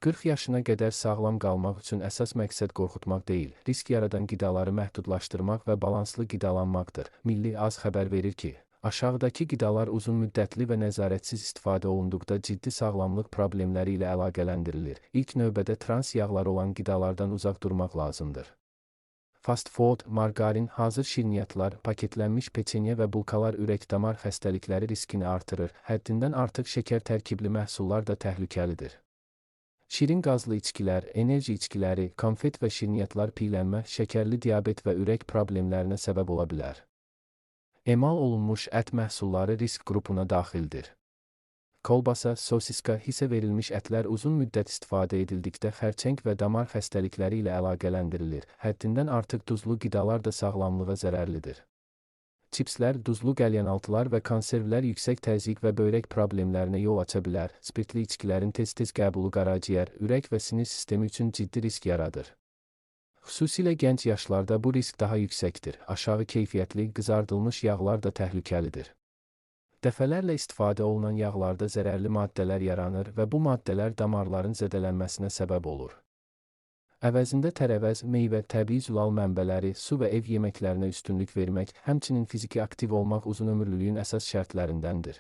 40 yaşına qədər sağlam qalmaq üçün əsas məqsəd qorxutmaq deyil, risk yaradan qidaları məhdudlaşdırmaq və balanslı qidalanmaqdır. Milli Az xəbər verir ki, aşağıdakı qidalar uzunmüddətli və nəzarətsiz istifadə olunduqda ciddi sağlamlıq problemləri ilə əlaqələndirilir. İlk növbədə trans yağlar olan qidalardan uzaq durmaq lazımdır. Fast food, margarin, hazır şirniyyatlar, paketlənmiş peçenye və bulkalar ürək-damar xəstəlikləri riskini artırır. Həddindən artıq şəkər tərkibli məhsullar da təhlükəlidir. Şirin qazlı içkilər, enerji içkiləri, konfet və şirniyyatlar piyələnmə, şəkərli diabet və ürək problemlərinə səbəb ola bilər. Emal olunmuş ət məhsulları risk qrupuna daxildir. Kolbasa, sosiska, hisə verilmiş ətlər uzun müddət istifadə edildikdə xərçəng və damar xəstəlikləri ilə əlaqələndirilir. Həddindən artıq duzlu qidalar da sağlamlığa zərərlidir. Çipslər, duzlu qəlyanaltılar və konservlər yüksək təzyiq və böyrək problemlərinə yol aça bilər. Spirtli içkilərin tez-tez qəbulu qaraciyər, ürək və sinir sistemi üçün ciddi risk yaradır. Xüsusilə gənc yaşlarda bu risk daha yüksəkdir. Aşağı keyfiyyətli, qızardılmış yağlar da təhlükəlidir. Dəfələrlə istifadə olunan yağlarda zərərli maddələr yaranır və bu maddələr damarların zədələnməsinə səbəb olur. Əvəzində tərəvəz, meyvə, təbii zülal mənbələri, su və ev yeməklərinə üstünlük vermək, həmçinin fiziki aktiv olmaq uzunömürlülüyün əsas şərtlərindəndir.